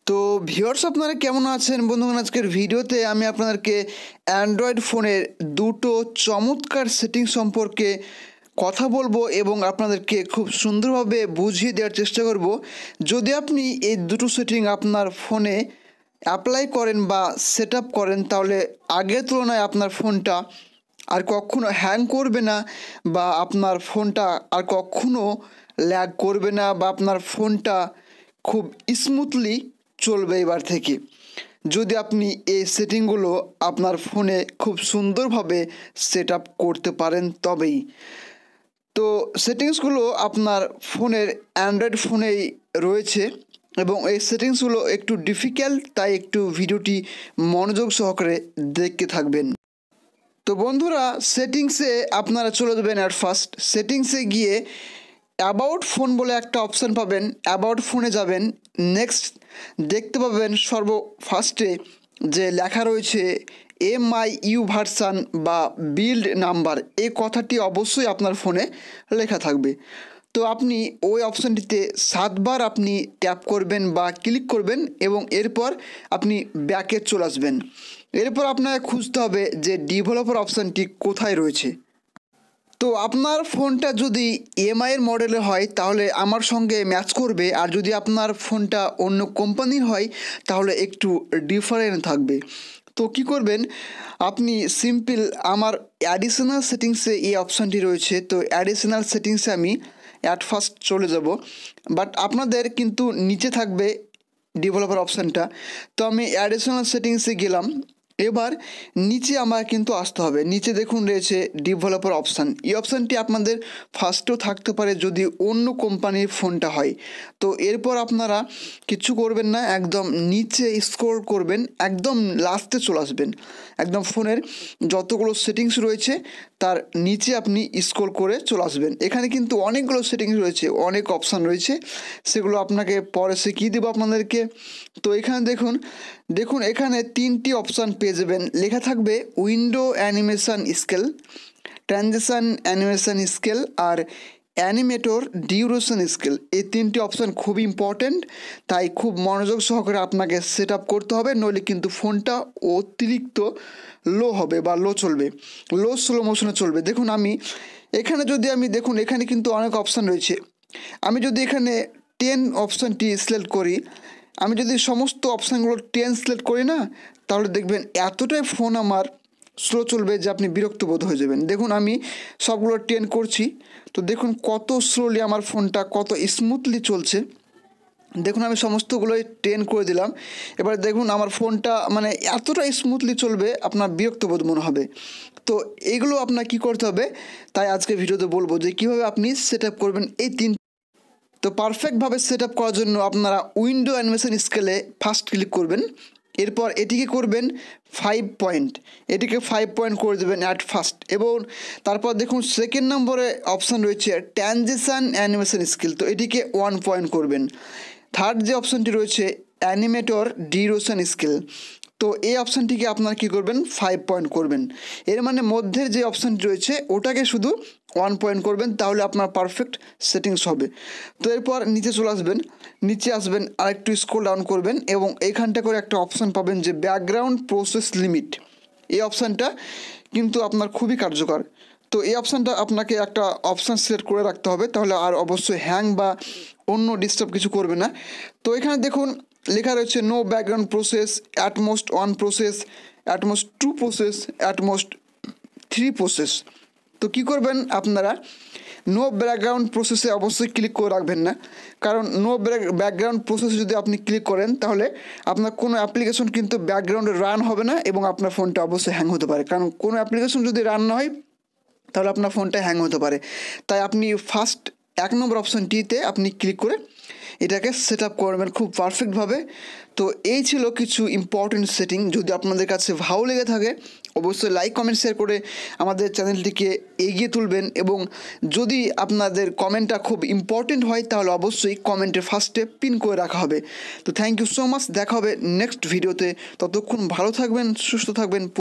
তো ভিউয়ার্স আপনারা কেমন আছেন বন্ধুগণ? আজকের ভিডিওতে আমি আপনাদেরকে অ্যান্ড্রয়েড ফোনের দুটো চমৎকার সেটিং সম্পর্কে কথা বলবো এবং আপনাদেরকে খুব সুন্দরভাবে বুঝিয়ে দেওয়ার চেষ্টা করব। যদি আপনি এই দুটো সেটিং আপনার ফোনে অ্যাপ্লাই করেন বা সেট আপ করেন, তাহলে আগের তুলনায় আপনার ফোনটা আর কখনো হ্যাং করবে না, বা আপনার ফোনটা আর কখনো ল্যাগ করবে না, বা আপনার ফোনটা খুব স্মুথলি চলবে এবার থেকে, যদি আপনি এই সেটিংগুলো আপনার ফোনে খুব সুন্দরভাবে সেট আপ করতে পারেন তবেই। তো সেটিংসগুলো আপনার ফোনের অ্যান্ড্রয়েড ফোনেই রয়েছে এবং এই সেটিংসগুলো একটু ডিফিকাল্ট, তাই একটু ভিডিওটি মনোযোগ সহকারে দেখতে থাকবেন। তো বন্ধুরা, সেটিংসে আপনারা চলে যাবেন। অ্যাট ফার্স্ট সেটিংসে গিয়ে অ্যাবাউট ফোন বলে একটা অপশান পাবেন, অ্যাবাউট ফোনে যাবেন। নেক্সট দেখতে পাবেন ফার্স্টে যে লেখা রয়েছে MIU ভার্সান বা বিল্ড নাম্বার, এই কথাটি অবশ্যই আপনার ফোনে লেখা থাকবে। তো আপনি ওই অপশানটিতে 7 বার আপনি ট্যাপ করবেন বা ক্লিক করবেন এবং এরপর আপনি ব্যাকে চলে আসবেন। এরপর আপনাকে খুঁজতে হবে যে ডেভেলপার অপশানটি কোথায় রয়েছে। তো আপনার ফোনটা যদি এর মডেলের হয় তাহলে আমার সঙ্গে ম্যাচ করবে, আর যদি আপনার ফোনটা অন্য কোম্পানির হয় তাহলে একটু ডিফারেন্ট থাকবে। তো কি করবেন, আপনি সিম্পল আমার অ্যাডিশনাল সেটিংসে এই অপশানটি রয়েছে, তো অ্যাডিশনাল সেটিংসে আমি অ্যাট ফার্স্ট চলে যাব, বাট আপনাদের কিন্তু নিচে থাকবে ডেভেলপার অপশানটা। তো আমি অ্যাডিশনাল সেটিংসে গেলাম। এবার নিচে আমার কিন্তু আসতে হবে। নিচে দেখুন রয়েছে ডেভেলপার অপশান। এই অপশানটি আপনাদের ফার্স্টেও থাকতে পারে যদি অন্য কোম্পানির ফোনটা হয়। তো এরপর আপনারা কিছু করবেন না, একদম নিচে স্ক্রল করবেন, একদম লাস্টে চলে আসবেন। একদম ফোনের যতগুলো সেটিংস রয়েছে তার নিচে আপনি স্ক্রল করে চলে আসবেন। এখানে কিন্তু অনেকগুলো সেটিংস রয়েছে, অনেক অপশান রয়েছে, সেগুলো আপনাকে পরে শিখিয়ে দেবো আপনাদেরকে। তো এখানে দেখুন এখানে 3টি অপশান পেয়ে যাবেন। লেখা থাকবে window animation scale, transition animation scale আর অ্যানিমেটর ডিউরেশন স্কেল। এই 3টি অপশান খুবই ইম্পর্ট্যান্ট, তাই খুব মনোযোগ সহকারে আপনাকে সেট আপ করতে হবে, নইলে কিন্তু ফোনটা অতিরিক্ত লো হবে বা লো চলবে, লো স্লো মোশনে চলবে। দেখুন দেখুন এখানে কিন্তু অনেক অপশান রয়েছে। আমি যদি এখানে 10 অপশানটি সিলেক্ট করি, আমি যদি সমস্ত অপশানগুলো 10 সিলেক্ট করি না, তাহলে দেখবেন এতটাই ফোন আমার স্লো চলবে যে আপনি বিরক্ত বোধ হয়ে যাবেন। দেখুন আমি সবগুলো 10 করছি, তো দেখুন কত স্লোলি আমার ফোনটা কত স্মুথলি চলছে। দেখুন আমি সমস্তগুলোই 10 করে দিলাম। এবার দেখুন আমার ফোনটা মানে এতটা স্মুথলি চলবে আপনার বিরক্ত বোধ মনে হবে। তো এগুলো আপনার কি করতে হবে, তাই আজকে ভিডিওতে বলবো যে কীভাবে আপনি সেট আপ করবেন এই 3। তো পারফেক্টভাবে সেট আপ করার জন্য আপনারা উইন্ডো অ্যানিমেশন স্কেলে ফার্স্ট ক্লিক করবেন। এরপর এটিকে করবেন 5 পয়েন্ট, এটিকে 5 পয়েন্ট করে দেবেন অ্যাট ফার্স্ট। এবং তারপর দেখুন সেকেন্ড নম্বরে অপশান রয়েছে ট্রানজিশন অ্যানিমেশন স্কেল, তো এটিকে 1 পয়েন্ট করবেন। থার্ড যে অপশানটি রয়েছে অ্যানিমেটর ডিউরেশন স্কেল, তো এই অপশানটিকে আপনারা কী করবেন 5 পয়েন্ট করবেন। এর মানে মধ্যের যে অপশানটি রয়েছে ওটাকে শুধু 1 পয়েন্ট করবেন, তাহলে আপনার পারফেক্ট সেটিংস হবে। তো এরপর নিচে চলে আসবেন, নিচে আসবেন আর একটু স্ক্রল ডাউন করবেন এবং এইখানটা করে একটা অপশান পাবেন যে ব্যাকগ্রাউন্ড প্রসেস লিমিট। এই অপশানটা কিন্তু আপনার খুবই কার্যকর। তো এই অপশানটা আপনাকে একটা অপশান সিলেক্ট করে রাখতে হবে, তাহলে আর অবশ্যই হ্যাং বা অন্য ডিস্টার্ব কিছু করবে না। তো এখানে দেখুন লেখা রয়েছে no background process, at most 1 process, at most 2 process, at most 3 process. তো কী করবেন আপনারা, নো ব্যাকগ্রাউন্ড প্রসেসে অবশ্যই ক্লিক করে রাখবেন না, কারণ নো ব্যাকগ্রাউন্ড প্রসেসে যদি আপনি ক্লিক করেন তাহলে আপনার কোনো অ্যাপ্লিকেশন কিন্তু ব্যাকগ্রাউন্ডে রান হবে না এবং আপনার ফোনটা অবশ্যই হ্যাং হতে পারে। কারণ কোনো অ্যাপ্লিকেশন যদি রান না হয় তাহলে আপনার ফোনটা হ্যাং হতে পারে। তাই আপনি ফার্স্ট 1 নম্বর অপশানটিতে আপনি ক্লিক করে এটাকে সেট আপ করবেন খুব পারফেক্টভাবে। তো এই ছিল কিছু ইম্পর্টেন্ট সেটিং। যদি আপনাদের কাছে ভালো লেগে থাকে অবশ্যই লাইক কমেন্ট শেয়ার করে আমাদের চ্যানেলটিকে এগিয়ে তুলবেন, এবং যদি আপনাদের কমেন্টটা খুব ইম্পর্টেন্ট হয় তাহলে অবশ্যই কমেন্টের ফার্স্টে পিন করে রাখা হবে। তো থ্যাংক ইউ সো মাচ, দেখা হবে নেক্সট ভিডিওতে। ততক্ষণ ভালো থাকবেন, সুস্থ থাকবেন।